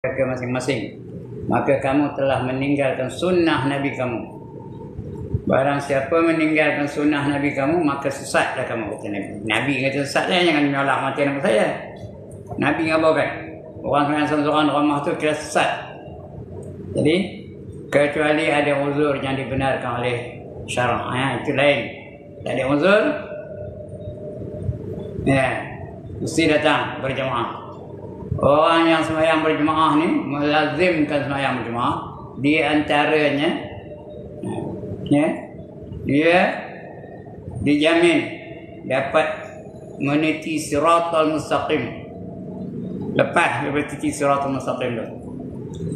ke masing-masing, maka kamu telah meninggalkan sunnah Nabi kamu. Barang siapa meninggalkan sunnah Nabi kamu, maka sesatlah kamu, kata Nabi. Nabi kata sesat dah, jangan menyalak mati nama saya. Nabi ngabarkan orang yang seorang ramah tu kira sesat. Jadi kecuali ada uzur yang dibenarkan oleh syarak, itu lain. Tak ada uzur, mesti datang berjemaah. Orang yang sembahyang berjemaah ni melazimkan sembahyang berjemaah, di antaranya dia dijamin dapat meniti siratal mustaqim, lepas daripada titi siratal mustaqim tu,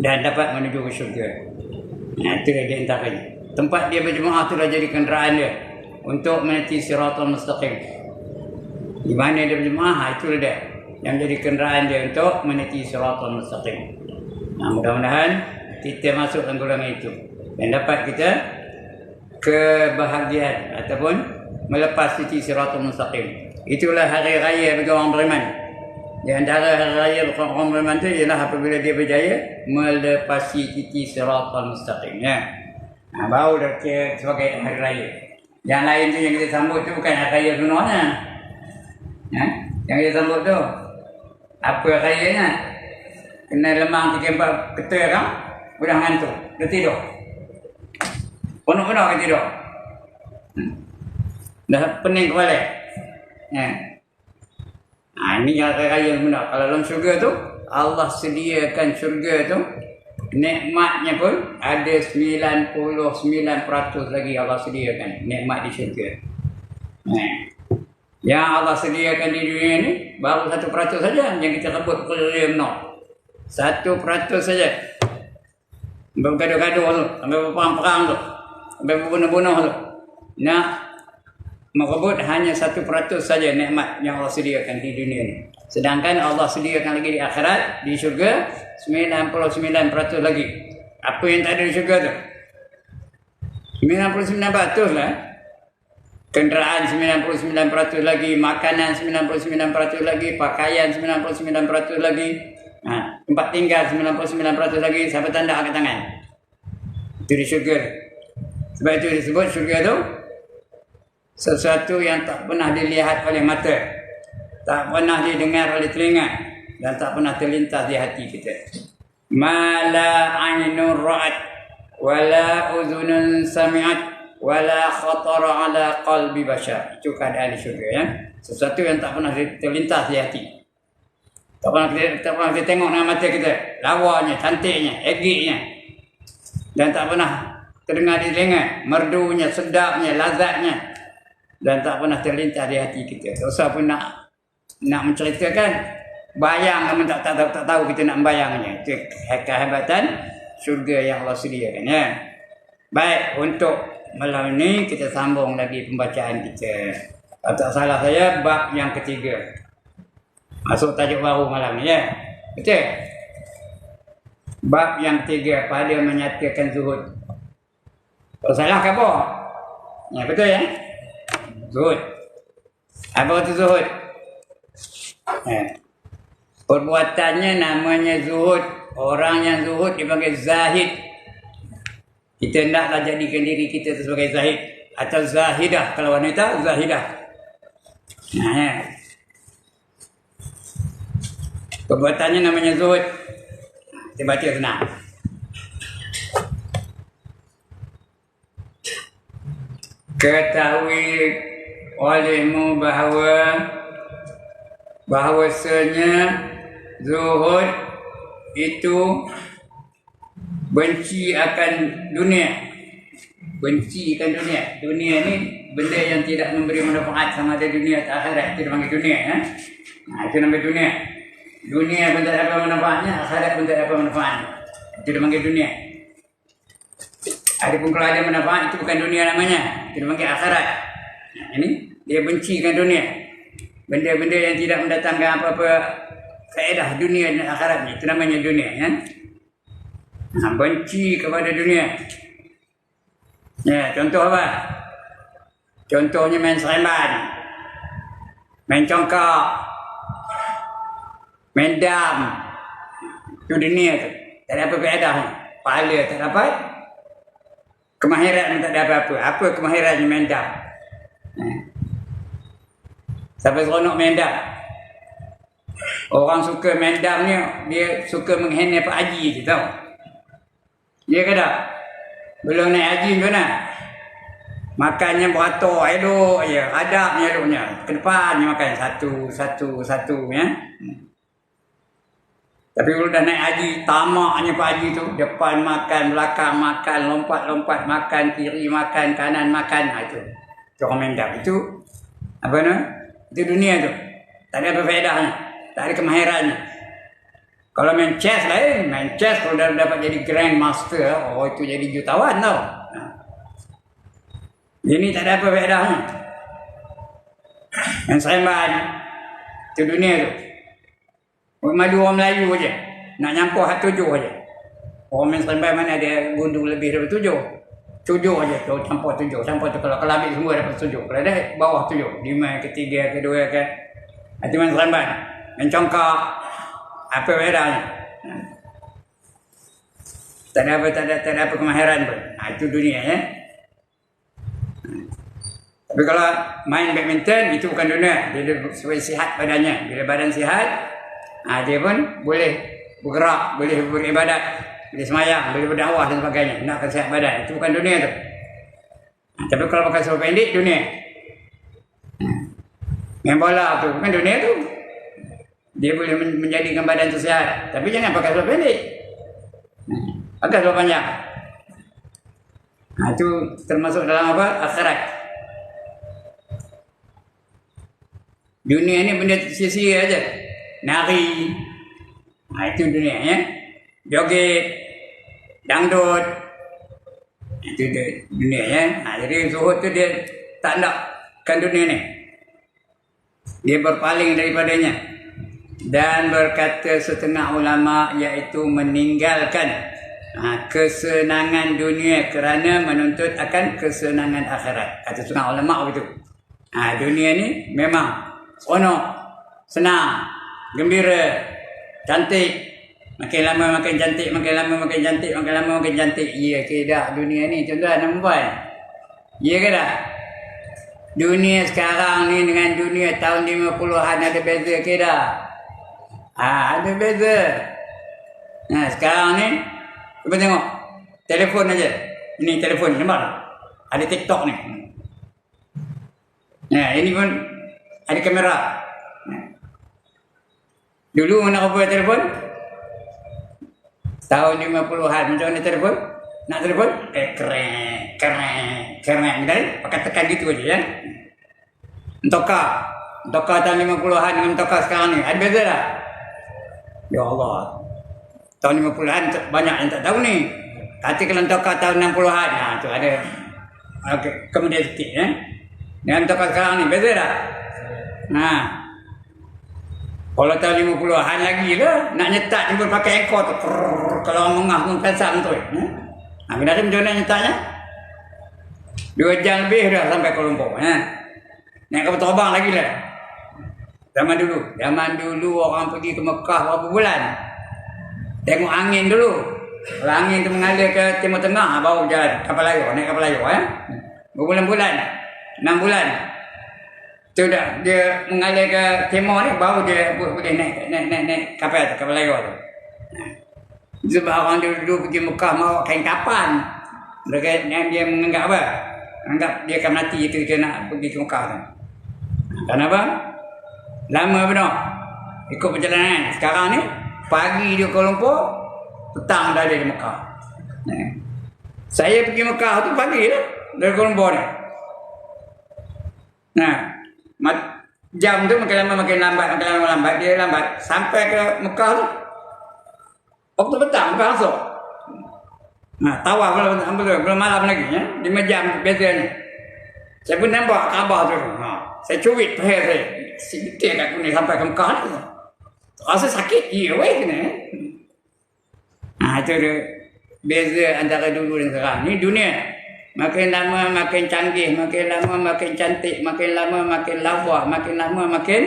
dan dapat menuju ke syurga. Itu di antaranya. Tempat dia berjemaah tu dah jadi kenderaan dia untuk meniti siratal mustaqim. Di mana dia berjemaah, itu dia yang jadi kenderaan dia untuk meniti siratal mustaqim. Mudah-mudahan kita masuk dalam golongan itu dan dapat kita kebahagiaan ataupun melepas titi siratal mustaqim. Itulah hari raya bagi orang beriman. Di antara hari raya bagi orang beriman itu ialah apabila dia berjaya melepasi titi siratal mustaqim. Baru dah kira sebagai hari raya. Yang lain tu yang kita sambut tu bukan hari raya sebenarnya. Yang kita sambut tu apa rayanya? Kena lemang 3-4 ketul kan? Udah ngantuk, dah tidur. Penuh-penuh ke tidur. Dah pening kepala. Ini hari raya benar. Kalau dalam syurga tu, Allah sediakan syurga tu, nikmatnya pun ada 99% lagi Allah sediakan nikmat di syurga. Yang Allah sediakan di dunia ni baru 1% saja yang kita sebut perkara benar. 1% saja. Bergaduh-gaduh tu, sampai perang-perang tu, sampai berbunuh-bunuh tu. Nak merebut hanya 1% saja nikmat yang Allah sediakan di dunia ni. Sedangkan Allah sediakan lagi di akhirat, di syurga 99% lagi. Apa yang tak ada di syurga tu? 99% lah. Kenderaan 99% lagi, makanan 99% lagi, pakaian 99% lagi, tempat tinggal 99% lagi, siapa tanda angkat tangan? Itu di syurga. Sebab itu disebut syurga tu sesuatu yang tak pernah dilihat oleh mata, tak pernah didengar oleh telinga, dan tak pernah terlintas di hati kita. Ma la ainun ra'at wala udhunun sami'at wala khatara ala qalbi bashar. Itu keadaan di syurga, ya. Sesuatu yang tak pernah terlintas di hati, tak pernah kita tengok dengan mata kita, lawanya, cantiknya, egiknya, dan tak pernah terdengar di telinga, merdunya, sedapnya, lazatnya, dan tak pernah terlintas di hati kita. Tak usah pun nak menceritakan, bayang namun tak tahu kita nak membayangnya. Itu kehebatan syurga yang Allah sediakan, ya. Baik, untuk malam ini kita sambung lagi pembacaan kita. Kalau tak salah saya, bab yang ketiga. Masuk tajuk baru malam ni, ya. Betul? Bab yang ketiga, pada menyatakan zuhud. Kalau salah ke apa? Ya, betul, ya? Zuhud. Apa itu zuhud? Perbuatannya namanya zuhud. Orang yang zuhud dipanggil zahid. Kita naklah jadikan diri kita sebagai zahid atau zahidah. Kalau wanita, zahidah. Perbuatannya namanya zuhud. Kita baca senang. Ketahui olehmu bahawasanya zuhud itu benci akan dunia. Benci akan dunia. Dunia ni benda yang tidak memberi manfaat, sama ada dunia atau akhirat. Itu dipanggil dunia, ya. Itu nama dunia. Dunia pun tak ada apa manfaatnya, akhirat pun tak ada apa manfaatnya. Itu dipanggil dunia. Adapun kalau ada manfaat, itu bukan dunia namanya. Itu dipanggil akhirat. Ini dia bencikan dunia. Benda-benda yang tidak mendatangkan apa-apa faedah dunia dan akhiratnya, itu namanya dunia, ya. Benci kepada dunia. Ya, contoh apa? Contohnya main seremban, main congkak, main dam, Itu dunia tu. Tak ada apa faedahnya. Pahala tak dapat. Kemahiran tak ada apa-apa. Apa kemahirannya main dam? Sampai seronok main dam. Orang suka main dam ni, dia suka menghandle Pak Haji je tau. Dia kata, belum naik haji macam mana? Makannya beratur, elok je. Adabnya eloknya. Ke depan je makan satu ya. Tapi kalau dah naik haji, tamaknya Pak Haji tu. Depan makan, belakang makan, lompat-lompat makan, kiri makan, kanan makan. Itu. Itu orang main dam. Itu, apa nama? Itu dunia tu. Tak ada apa faedahnya. Tak ada kemahirannya. Kalau main chess lain, main chess kalau dah dapat jadi grandmaster, oh itu jadi jutawan tau. Ini tak ada apa faedahnya. Yang seremban, itu dunia tu. Madu orang Melayu aja, nak nyampur hat 7 aja. Orang main seremban mana ada gundu lebih daripada 7 aja, tu campur 7. Campur tu kalau ambil semua dapat 7. Kalau ada bawah 7, 5 ke 3 ke 2 ke. Itu main seremban, main congkak. Apa bedanya? Tak ada apa kemahiran pun. Itu dunia ya. Tapi kalau main badminton itu bukan dunia. Dia supaya sihat badannya. Bila badan sihat, dia pun boleh bergerak, boleh beribadat, boleh semayang, boleh berdakwah dan sebagainya. Nak sihat badan. Itu bukan dunia tu. Tapi kalau pakai seluar pendek, dunia. Main bola tu bukan dunia tu. Dia boleh menjadikan badan tu sihat. Tapi jangan pakai seluar pendek. Pakai seluar panjang. Itu termasuk dalam apa? Akhirat. Dunia ni benda sia-sia aja. Nari. Itu dunia ya. Joget. Dangdut. Itu dunia ya. Jadi zuhud tu dia tak nakkan dunia ni. Dia berpaling daripadanya. Dan berkata setengah ulama iaitu meninggalkan kesenangan dunia kerana menuntut akan kesenangan akhirat. Kata setengah ulama begitu. Dunia ni memang seronok, senang, gembira, cantik. Makin lama makin cantik, makin lama makin cantik, makin lama makin cantik. Ya ke tak dunia ni tuan-tuan dan puan? Ya ke tak? Dunia sekarang ni dengan dunia tahun 50-an ada beza ke tak? Ada beza. Sekarang ni cuba tengok telefon aja. Ini telefon nampak tak? Ada TikTok ni. Ini pun ada kamera. Dulu mana kau buat telefon? Tahun 50-an macam mana telefon? Nak telefon? Keren kan? Pakai tekan gitu aja ya. Tokar tahun 50-an dengan tokar sekarang ni. Ada beza tak? Ya Allah. Tahun 50-an banyak yang tak tahu ni. Kata kalau tokar tahun 60-an. Tu ada. Kemudian sikit ya. Dengan tokar sekarang ni beza tak? Kalau tahun 50-an lagi lah. Nak nyetak ni pakai ekor tu. Kalau mengah pun kasam tu. Kena ada macam mana nyetaknya? 2 jam lebih dah sampai Kuala Lumpur. Naik kapal terbang lagi lah. Zaman dulu orang pergi ke Mekah berapa bulan? Tengok angin dulu. Kalau angin tu mengalir ke Timur Tengah, baru jalan kapal layar, naik kapal layar. Berbulan-bulan, 6 bulan. Tu dah dia mengalir ke timur ni, baru dia boleh naik kapal layar tu. Sebab orang dulu pergi Mekah mau kain kapan. Mereka dia menganggap apa? Anggap dia akan mati itu dia nak pergi ke Mekah tu. Kenapa? Lama benar ikut perjalanan. Sekarang ni pagi di Kuala Lumpur, petang dah ada di Mekah. Saya pergi Mekah tu pagi lah dari Kuala Lumpur ni. Jam tu makin lama lambat. Dia lambat sampai ke Mekah tu waktu petang langsung. Tawaf belum malam lagi ya. 5 jam biasanya. Saya pun nampak Kaabah tu. Saya cuit peher saya. Sedikit aku ni sampai ke Mekah tu. Rasa sakit. Ya weh kena. Itu dia beza antara dulu dan sekarang. Ni dunia. Makin lama makin canggih, makin lama makin cantik, makin lama makin lawa, makin lama makin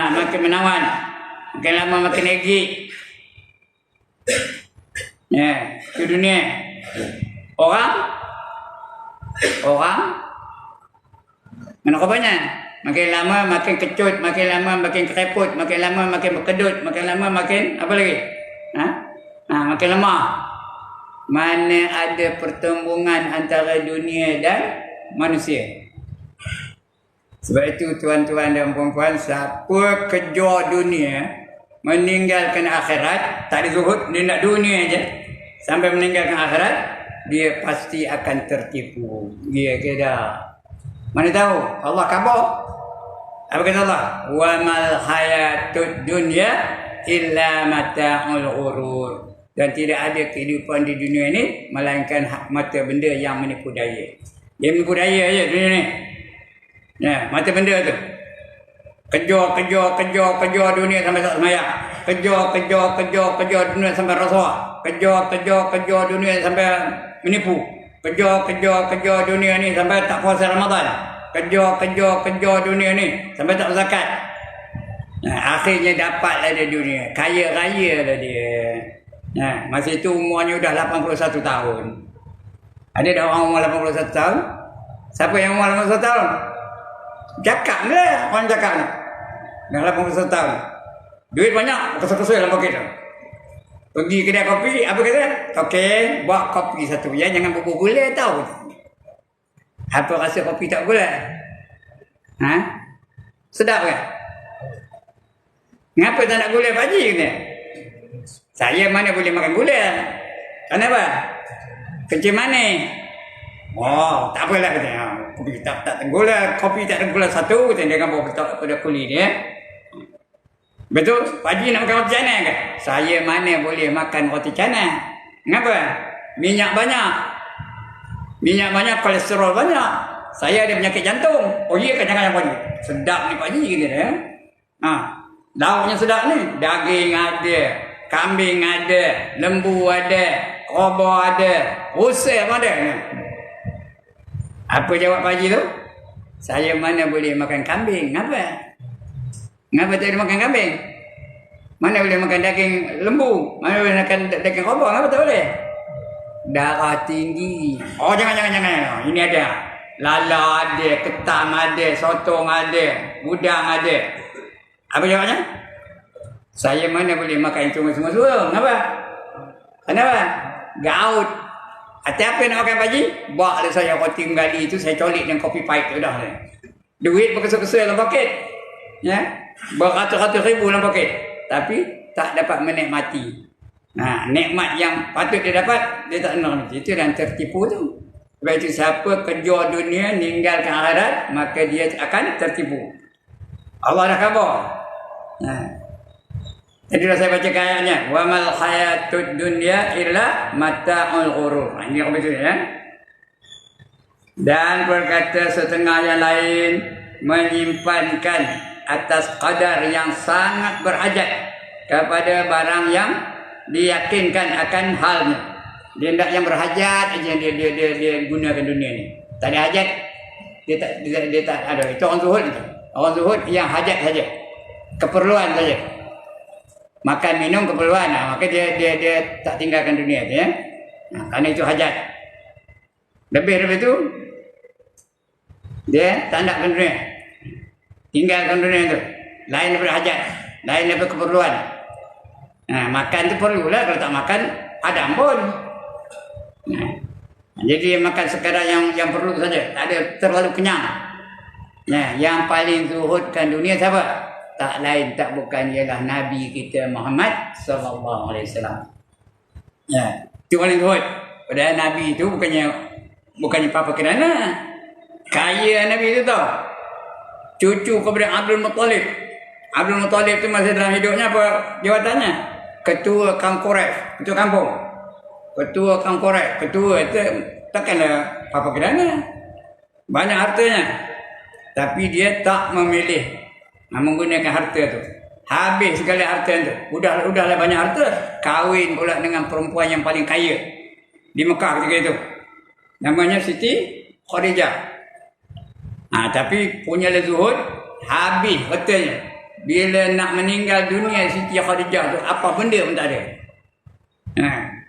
makin menawan. Makin lama makin egik. Ya, itu dunia. Orang mana banyak. Makin lama makin kecut, makin lama makin kereput, makin lama makin berkedut, makin lama makin apa lagi? Makin lemah. Mana ada pertembungan antara dunia dan manusia. Sebab itu tuan-tuan dan puan-puan, siapa kejar dunia, meninggalkan akhirat, tak ada zuhud, dia nak dunia aja, sampai meninggalkan akhirat, dia pasti akan tertipu. Dia kira. Mana tahu? Allah khabar. Apa kata Allah? Wa mal hayatud dunya illa mata'ul ghurur. Dan tidak ada kehidupan di dunia ini melainkan mata benda yang menipu daya. Dia menipu daya aja dunia ni. Ya, mata benda tu. Kejar dunia sampai tak semayang. Kejar dunia sampai rasuah. Kejar dunia sampai menipu. Kejar dunia ni sampai tak puasa Ramadan. Kejar dunia ni sampai tak zakat. Akhirnya dapatlah dia dunia. Kaya raya lah dia. Masa itu umurnya dah 81 tahun. Ada dah orang umur 81 tahun? Siapa yang umur 81 tahun? Cakap ni lah orang cakap ni. Dah 81 tahun. Duit banyak, kesel-kesel dalam poket tu. Pergi kedai kopi, apa kata? Okey, buat kopi satu. Ya, jangan bubur gula tau. Apa rasa kopi tak gula? Sedap kan? Ngapa tak nak gula Pak Haji kata? Saya mana boleh makan gula. Kenapa? Kencing manis. Oh, tak apalah katanya. Kopi tak gula, kopi tak ada gula satu, kata dia akan bawa pada kulit dia. Betul? Pak Haji nak makan roti canai ke? Saya mana boleh makan roti canai. Kenapa? Minyak banyak, kolesterol banyak. Saya ada penyakit jantung. Oh iya kan, jangan Pak Haji. Sedap ni Pak Haji kata dia. Lauknya sedap ni. Daging ada, kambing ada, lembu ada, robot ada, rusa pun ada. Apa jawab Pak Haji tu? Saya mana boleh makan kambing. Kenapa tak boleh makan kambing? Mana boleh makan daging lembu? Mana boleh makan daging robot? Kenapa tak boleh? Darah tinggi. Oh jangan. Ini ada. Lala ada, ketam ada, sotong ada, udang ada. Apa jawabnya? Saya mana boleh makan itu semua. Kenapa? Gaut. Hati apa nak makan Pak Haji? Buatlah saya roti menggali itu, saya colik dengan kopi pahit tu dah. Duit berkesel-kesel dalam poket. Ya, beratus-ratus ribu dalam poket. Tapi tak dapat menikmati. Nikmat yang patut dia dapat, dia tak nak. Itu dan tertipu tu. Sebab itu siapa kejar dunia, meninggalkan akhirat, maka dia akan tertipu. Allah dah khabar. Jadi saya baca ayatnya, wa mal hayatud dunya illa mata'ul ghurur. Ini apa itu ya? Dan berkata setengah yang lain menyimpankan atas qadar yang sangat berhajat kepada barang yang diyakinkan akan halnya. Dia tidak yang berhajat aja dia gunakan dunia ni. Tak ada hajat. Dia tak ada. Itu orang zuhud itu. Orang zuhud yang hajat saja. Keperluan saja. Makan minum keperluan, maka dia tak tinggalkan dunia tu ya. Kerana itu hajat. Lebih tu dia tak nakkan dunia. Tinggalkan dunia tu. Lain daripada hajat, lain daripada keperluan. Makan tu perlulah, kalau tak makan adam pun. Jadi makan sekadar yang perlu saja, tak ada terlalu kenyang. Yang paling zuhudkan dunia siapa? Tak lain tak bukan ialah Nabi kita Muhammad sallallahu alaihi wasallam. Itu paling zuhud. Padahal Nabi itu bukannya apa kerana kaya Nabi itu tau. Cucu kepada Abdul Muttalib. Abdul Muttalib itu masih dalam hidupnya apa jawatannya? Ketua kaum Quraisy, ketua kampung. Ketua kaum Quraisy, ketua itu takkanlah apa kerana banyak hartanya. Tapi dia tak memilih menggunakan harta tu. Habis segala harta tu. Udahlah banyak harta. Kahwin pula dengan perempuan yang paling kaya di Mekah ketika itu. Namanya Siti Khadijah. Tapi punya zuhud, habis hartanya. Bila nak meninggal dunia Siti Khadijah tu, apa benda pun tak ada.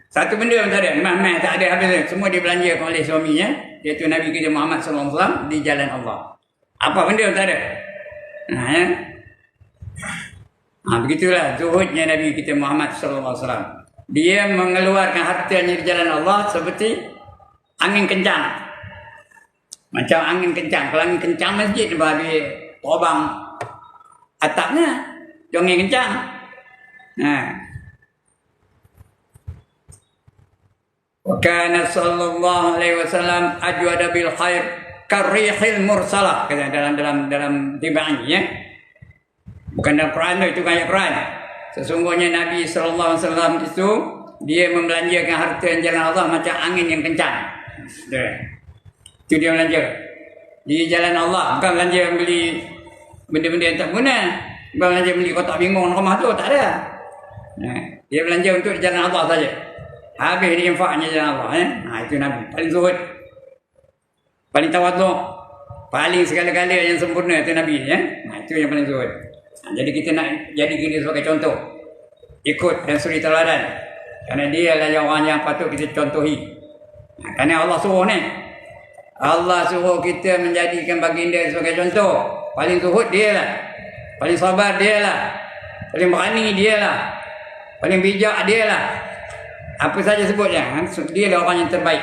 Satu benda pun tak ada. Memang tak ada habis. Semua dibelanjakan oleh suaminya, iaitu Nabi kita Muhammad SAW di jalan Allah. Apa benda pun tak ada. Ya. Begitulah zuhudnya Nabi kita Muhammad SAW. Dia mengeluarkan hartanya di jalan Allah seperti angin kencang. Macam angin kencang. Kalau angin kencang masjid, habis terbang atapnya. Angin kencang. Wa kana sallallahu alaihi wasallam ajwada bil khair karihil mursalah, kata dalam tibaannya, ya. Bukan dalam Quran itu ayat Quran. Sesungguhnya Nabi sallallahu alaihi wasallam itu dia membelanjakan harta yang jalan Allah macam angin yang kencang. Itu dia belanja di jalan Allah, bukan belanja beli benda-benda yang tak guna, bukan belanja beli kotak bingung rumah tu, tak ada. Dia belanja untuk di jalan Allah saja. Habis dia infaknya jalan Allah, ya. Itu Nabi paling zuhud, paling tawaduk, paling segala-galanya yang sempurna, itu Nabi, ya. Itu yang paling zuhud. Jadi kita nak jadi kita sebagai contoh, ikut dan suri teladan, kerana dia adalah orang yang patut kita contohi. Kerana Allah suruh ni, Allah suruh kita menjadikan baginda sebagai contoh. Paling zuhud dia lah, paling sabar dia lah, paling berani dia lah, paling bijak dia lah. Apa saja sebutnya, dia adalah orang yang terbaik.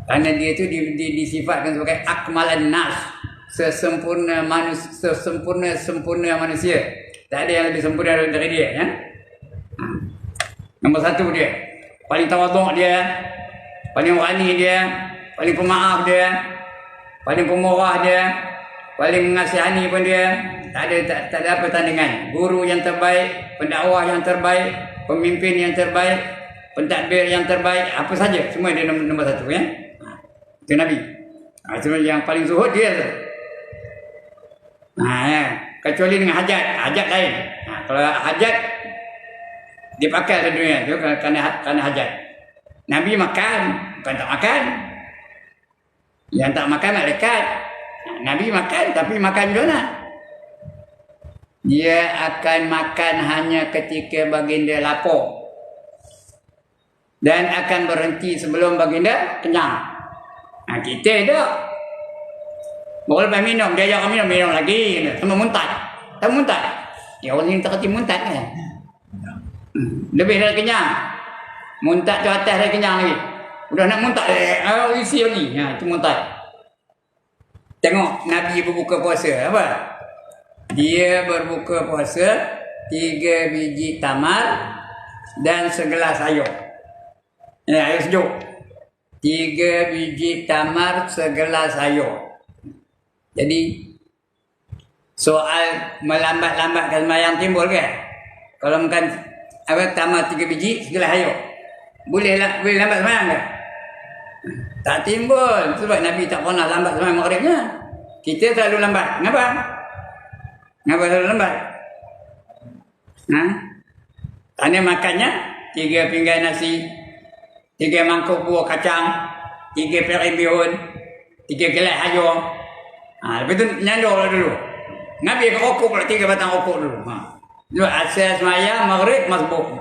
Kerana dia tu disifatkan sebagai akmalan nas, sesempurna manusia. Tak ada yang lebih sempurna dari dia, ya. Nombor satu dia, paling tawaduk dia, paling berani dia, paling pemaaf dia, paling pemurah dia, paling mengasihani pun dia. Tak ada apa tandingan. Guru yang terbaik, pendakwah yang terbaik, pemimpin yang terbaik, pentadbir yang terbaik, apa saja semua dia nombor satu, ya. Itu Nabi. Itu yang paling zuhud dia tu. Ya. Kecuali dengan hajat lain. Kalau hajat dipakai di dunia tu kerana hajat. Nabi makan, bukan tak makan. Yang tak makan malaikat. Nabi makan, tapi makan juga nak. Dia akan makan hanya ketika baginda lapar, dan akan berhenti sebelum baginda kenyang. Kita tak. Baru lepas minum, dia ajak minum lagi. Sama muntah. Tak muntah. Ya orang ni tak kerti muntah kan. Lebih dari kenyang. Muntah tu atas dari kenyang lagi. Udah nak muntah, isi lagi. Itu muntah. Tengok Nabi berbuka puasa. Apa? Dia berbuka puasa 3 biji tamar dan segelas air. Air sejuk. 3 biji tamar, segelas air. Jadi soal melambat-lambatkan sembahyang timbul ke? Kalau makan tamar 3 biji, segelas air, boleh lambat sembahyang ke? Tak timbul. Sebab Nabi tak pernah lambat sembahyang maghribnya. Kita selalu lambat. Kenapa? Kenapa selalu lambat? Kerana makannya 3 pinggan nasi, 3 mangkuk buah kacang, 3 piring bihun, 3 gelas air. Lepas tu nyandor dulu. Nabi rokok pula 3 batang rokok dulu. Itu asas sembahyang maghrib masbuk.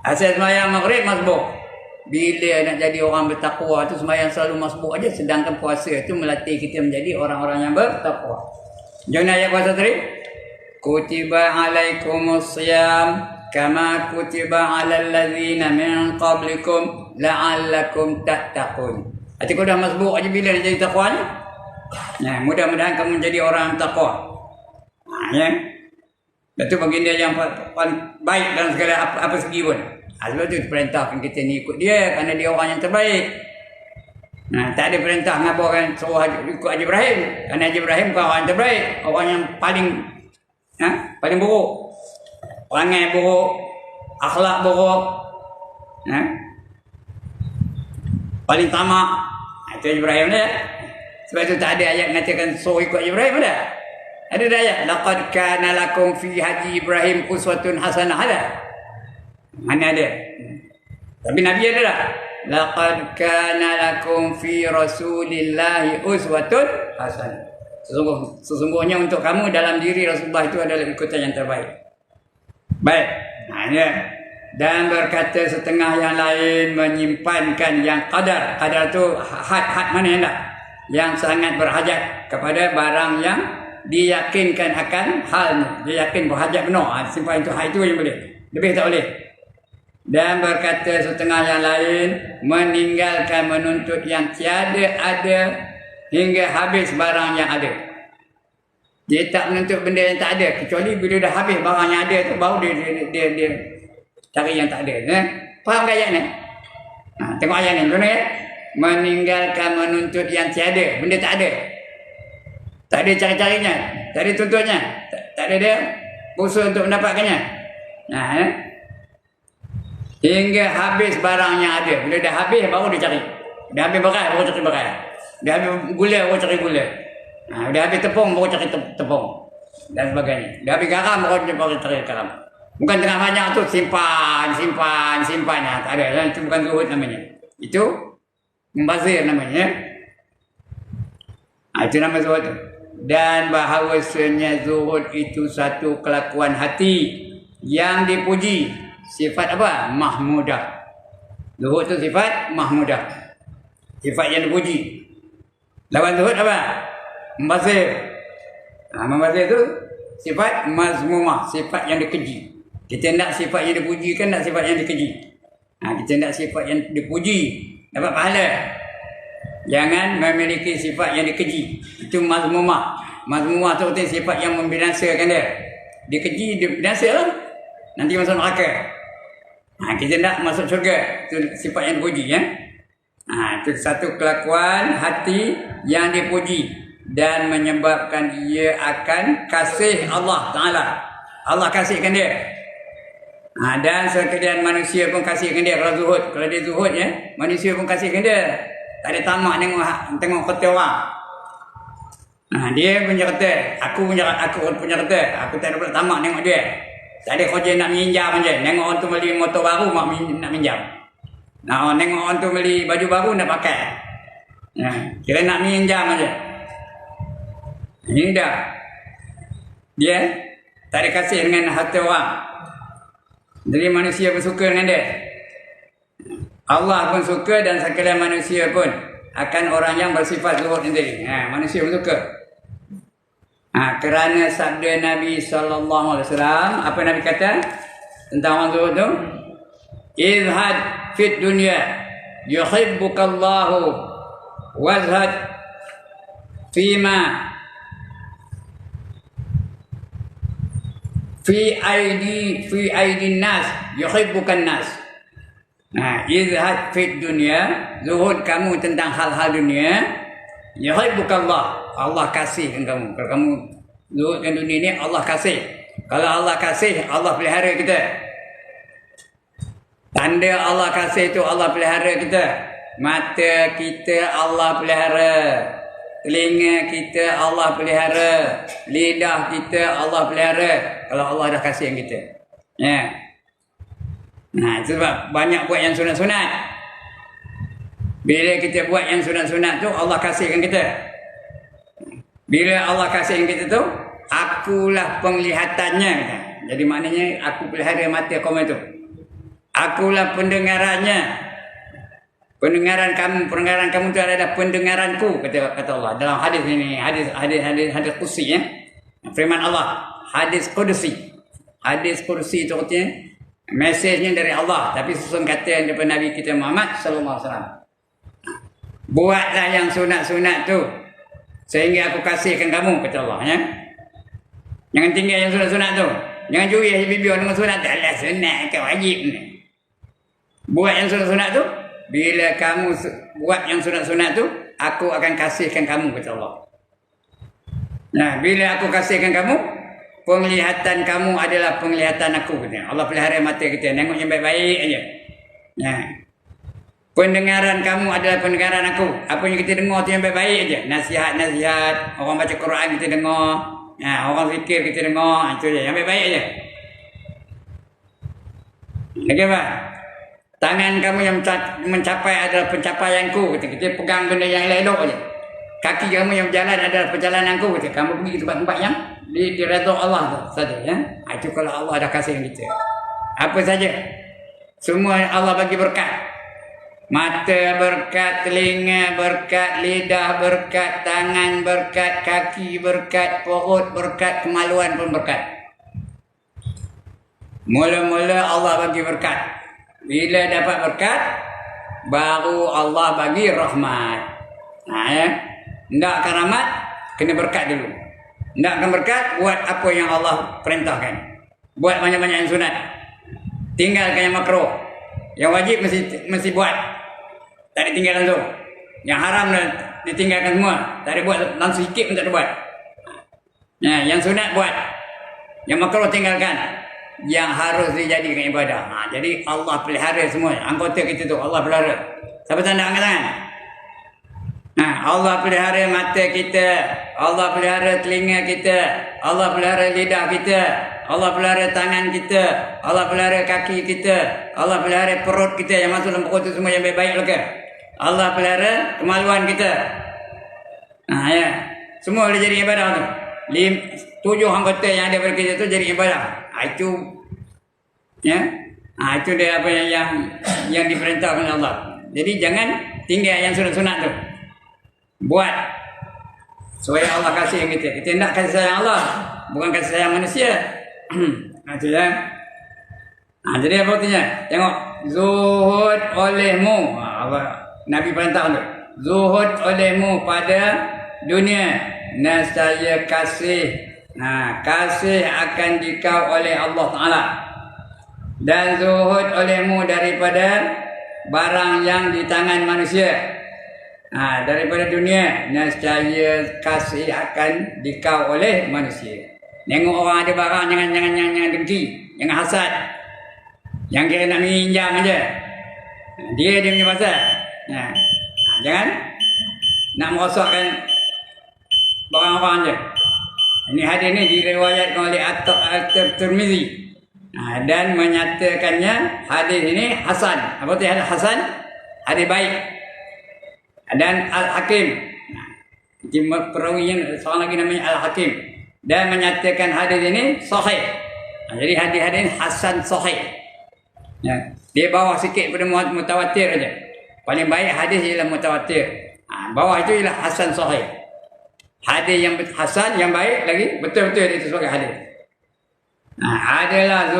Asas sembahyang maghrib masbuk. Bila nak jadi orang bertakwa tu sembahyang selalu masbuk aja, sedangkan puasa itu melatih kita menjadi orang-orang yang bertakwa. Jangan ayat puasa tadi. Kutiba alaikumus siyam kama kutiba alal ladzina min qablikum la'allakum tattaqun. Hati kau dah masbuk aja bila nak jadi takwa ni. Mudah-mudahan kamu menjadi orang takwa. Ya. Itu baginda yang paling baik dalam segala apa segi pun. Sebab itu diperintahkan kita ni ikut dia kerana dia orang yang terbaik. Tak ada perintah ngabarkan suruh ikut Haji Ibrahim. Kerana Haji Ibrahim bukan orang yang terbaik, orang yang paling buruk. Perangai buruk, akhlak buruk. Paling tamak. Itu Haji Ibrahim dia. Sebab itu tak ada ayat mengatakan suruh ikut Haji Ibrahim, ada? Ada ayat. Laqad kana lakum fi Haji Ibrahim uswatun hasanah, ada? Mana ada? Tapi Nabi ada tak? Laqad kana lakum fi Rasulillahi uswatun hasanah. Sesungguhnya untuk kamu dalam diri Rasulullah itu adalah ikutan yang terbaik. Baik. Dan berkata setengah yang lain menyimpankan yang qadar. Qadar tu had mana yang tak? Yang sangat berhajat kepada barang yang diyakinkan akan halnya. Dia yakin berhajat benar. Simpan itu had itu yang boleh. Lebih tak boleh. Dan berkata setengah yang lain meninggalkan menuntut yang tiada ada hingga habis barang yang ada. Dia tak menuntut benda yang tak ada kecuali bila dah habis barang yang ada tu baru dia cari yang tak ada. Faham ke ayat ni? Tengok ayat ni. Guna ya? Meninggalkan menuntut yang tiada. Benda tak ada. Tak ada cari-carinya. Tak ada tuntutnya. Tak ada dia usaha untuk mendapatkannya. Hingga habis barang yang ada. Bila dah habis baru dia cari. Dah habis beras baru cari beras. Dah habis gula baru cari gula. Dah habis tepung baru cari tepung. Dan sebagainya. Dah habis garam baru cari garam. Bukan tengah banyak tu simpan. Tak ada. Itu bukan zuhud namanya. Itu membazir namanya. Itu nama zuhud tu. Dan bahawasanya zuhud itu satu kelakuan hati yang dipuji. Sifat apa? Mahmudah. Zuhud tu sifat mahmudah. Sifat yang dipuji. Lawan zuhud apa? Membazir. Membazir tu sifat mazmumah. Sifat yang dikeji. Kita nak sifat yang dipuji kan nak sifat yang dikeji. Kita nak sifat yang dipuji. Dapat pahala. Jangan memiliki sifat yang dikeji. Itu mazmumah. Mazmumah tu sifat yang membinasakan dia. Dikeji, dia binasa lah. Nanti masuk neraka. Kita nak masuk syurga. Itu sifat yang dipuji. Itu satu kelakuan hati yang dipuji. Dan menyebabkan ia akan kasih Allah Ta'ala. Allah kasihkan dia. Dan sekalian manusia pun kasihkan dia. Kalau zuhud, kalau dia zuhud ya, manusia pun kasihkan dia. Tak ada tamak tengok kata orang. Dia punya kata, aku punya kata, aku tak ada pula tamak tengok dia. Tak ada kerja nak minjam je. Tengok orang tu beli motor baru nak minjam. Tengok orang tu beli baju baru nak pakai. Kira nak minjam aja. Ini dah. Dia tak ada kasih dengan hati orang. Jadi manusia pun suka dengan dia. Allah pun suka dan sekalian manusia pun akan orang yang bersifat zuhud sendiri. Manusia pun suka. Kerana sabda Nabi SAW, apa Nabi kata tentang orang zuhud tu? Izhad fit dunya yuhibbukallahu wazhad fima fi aidi nas yuhibbukan nas. Izhad fit dunya, zuhud kamu tentang hal-hal dunia, yuhibbukallah, Allah kasihkan kamu. Kalau kamu zuhudkan dunia ni, Allah kasih. Kalau Allah kasih, Allah pelihara kita. Tanda Allah kasih tu Allah pelihara kita. Mata kita Allah pelihara. Telinga kita Allah pelihara. Lidah kita Allah pelihara. Kalau Allah dah kasih yang kita. Sebab banyak buat yang sunat-sunat. Bila kita buat yang sunat-sunat tu, Allah kasihkan kita. Bila Allah kasihkan kita tu, akulah penglihatannya. Jadi maknanya aku pelihara mata kamu itu. Akulah pendengarannya. Pendengaran kamu itu adalah pendengaranku, kata Allah dalam hadis ini, hadis kursi ya. Firman Allah, hadis kursi. Hadis kursi itu artinya mesejnya dari Allah, tapi susun kata daripada Nabi kita Muhammad sallallahu alaihi wasallam. Buatlah yang sunat-sunat tu sehingga aku kasihkan kamu, kata Allah ya. Jangan tinggal yang sunat-sunat tu. Jangan curi bibion dengan sunat, alah sunat ke wajib ni. Buat yang sunat-sunat tu. Bila kamu buat yang sunat-sunat tu, aku akan kasihkan kamu, kata Allah. Bila aku kasihkan kamu, penglihatan kamu adalah penglihatan aku, kata Allah. Pelihara mata kita, tengok yang baik-baik aja. Pendengaran kamu adalah pendengaran aku. Apa yang kita dengar tu yang baik-baik aja. Nasihat-nasihat, orang baca Quran kita dengar, orang zikir kita dengar, itu aja, yang baik-baik aja. Okey, Pak? Tangan kamu yang mencapai adalah pencapaianku. Kita pegang benda yang elok aja. Kaki kamu yang berjalan adalah perjalananku. Kamu pergi ke tempat-tempat yang diredha Allah tu saja. Ya? Itu kalau Allah dah kasih kita. Apa saja. Semua Allah bagi berkat. Mata berkat, telinga berkat, lidah berkat, tangan berkat, kaki berkat, perut berkat, kemaluan pun berkat. Mula-mula Allah bagi berkat. Bila dapat berkat, baru Allah bagi rahmat. Ya. Nakkan rahmat, kena berkat dulu. Nakkan berkat, buat apa yang Allah perintahkan. Buat banyak-banyak yang sunat. Tinggalkan yang makruh. Yang wajib mesti buat. Tak ditinggalkan tu. Yang haram ditinggalkan semua. Tak ada buat langsung sikit pun tak ada buat. Ya, yang sunat buat. Yang makruh tinggalkan. Yang harus dijadikan ibadah. Jadi Allah pelihara semua. Anggota kita tu Allah pelihara. Siapa tanda angkat tangan? Allah pelihara mata kita. Allah pelihara telinga kita. Allah pelihara lidah kita. Allah pelihara tangan kita. Allah pelihara kaki kita. Allah pelihara perut kita. Yang masuk dalam perut itu semua yang baik-baik lah. Allah pelihara kemaluan kita. Ya. Semua boleh jadi ibadah tu. 7 anggota yang ada pada kita tu jadi ibadah. Itu ya. Itu dia apa yang diperintahkan oleh Allah. Jadi jangan tinggal yang sunat-sunat tu. Buat supaya Allah kasih kita. Kita nak kasih sayang Allah, bukan kasih sayang manusia. Itu ya. Jadi apa artinya? Tengok, zuhud olehmu. Nabi perintah tu. Zuhud olehmu pada dunia. Nescaya kasih. Kasih akan dikau oleh Allah Ta'ala. Dan zuhud olehmu daripada barang yang di tangan manusia. Daripada dunia. Nescaya kasih akan dikau oleh manusia. Tengok orang ada barang, jangan dengki. Jangan hasad. Yang kira nak minjam aja. Dia punya pasal. Jangan nak merosakkan barang orang je. Ini hadis ni diriwayatkan oleh At-Tirmizi. Dan menyatakannya hadis ini hasan. Apa tu hadis hasan? Hadis baik. Dan Al-Hakim. Perawi yang seorang lagi namanya Al-Hakim. Dan menyatakan hadis ini sahih. Jadi hadis-hadis ini hasan sahih. Dia bawah sikit pada mutawatir aja. Paling baik hadis ialah mutawatir. Bawah itu ialah hasan sahih. Hadis yang hasan yang baik lagi betul-betul itu sebagai hadis. Adalah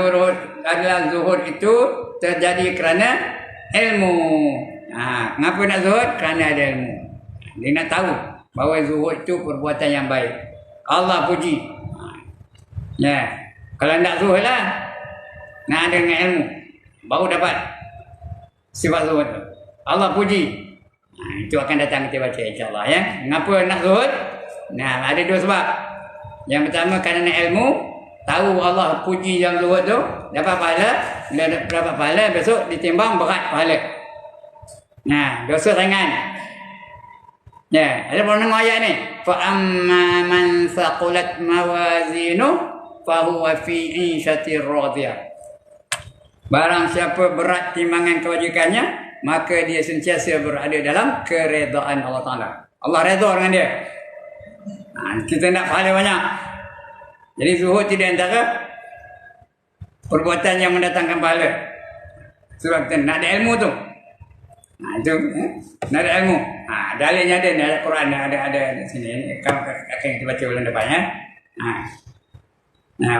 zuhud itu terjadi kerana ilmu. Kenapa nak zuhud? Kerana ada ilmu. Dia nak tahu bahawa zuhud itu perbuatan yang baik. Allah puji. Kalau nak zuhud lah, nak ada dengan ilmu, baru dapat sifat zuhud. Allah puji. Itu akan datang kita baca insya-Allah ya. Mengapa nak zuhud? Ada 2 sebab. Yang pertama kerana ilmu, tahu Allah puji yang zuhud tu, dapat pahala, dapat pahala besok ditimbang berat pahala. Dosa ringan. Ada pernah ayat ni. Fa amma man saqulat mawazinu fa huwa fi 'ishatir radiyah. Barang siapa berat timbangan kebajikannya, maka dia sentiasa berada dalam keredaan Allah Ta'ala. Allah redha dengan dia. Kita nak pahala banyak. Jadi zuhud tidak antara perbuatan yang mendatangkan pahala. Sebab kita nak ada ilmu tu. Itu nak ada ilmu. Dalilnya ada, ada Quran, ada di sini. Akan kita baca bulan depan ya.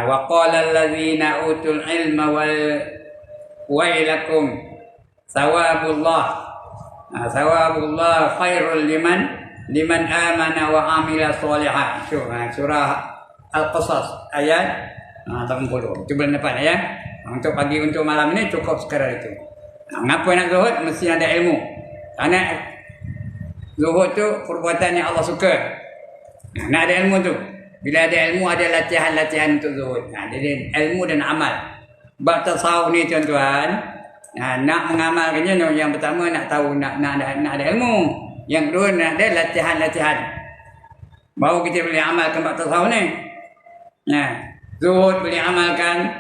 Wa qala allazina utul ilma wailakum sawabullah khairul liman amana wa amila sholihan. Surah Al-Qasas ayat 80. Itu bulan depan ya. Untuk pagi untuk malam ini cukup sekadar itu. Mengapa nak zuhud? Mesti ada ilmu. Karena zuhud tu perbuatan yang Allah suka. Nak ada ilmu tu. Bila ada ilmu, ada latihan-latihan untuk zuhud. Jadi ilmu dan amal. Bab tasawuf ni tuan-tuan, nak mengamalkannya, yang pertama nak tahu, nak ada ilmu. Yang kedua nak ada latihan-latihan. Baru kita boleh amalkan bab tasawuf ni. Zuhud boleh amalkan,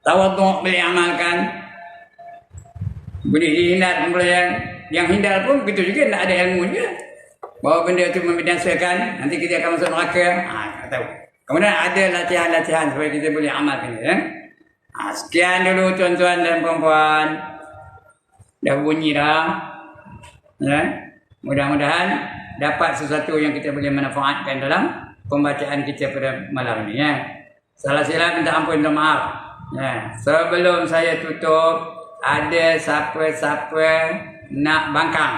tawaduk boleh amalkan, boleh dihindar pembelian. Yang hindar pun begitu juga, nak ada ilmu juga. Bahawa benda itu membinasakan, nanti kita akan masuk neraka. Tak tahu. Kemudian ada latihan-latihan supaya kita boleh amalkan. Sekian dulu tuan-tuan dan puan-puan. Dah bunyi dah. Ya. Mudah-mudahan dapat sesuatu yang kita boleh manfaatkan dalam pembacaan kita pada malam ini. Ya. Salah silap minta ampun, minta maaf. Ya. Sebelum saya tutup, ada siapa-siapa nak bangkang?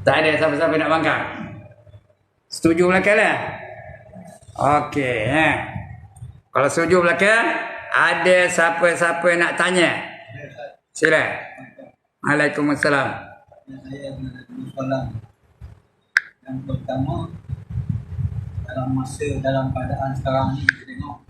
Tak ada siapa-siapa nak bangkang? Setuju belakang lah? Okey. Kalau setuju belakang, ada siapa-siapa nak tanya? Sila. Waalaikumsalam. Saya soalan yang pertama, dalam keadaan sekarang ni kita tengok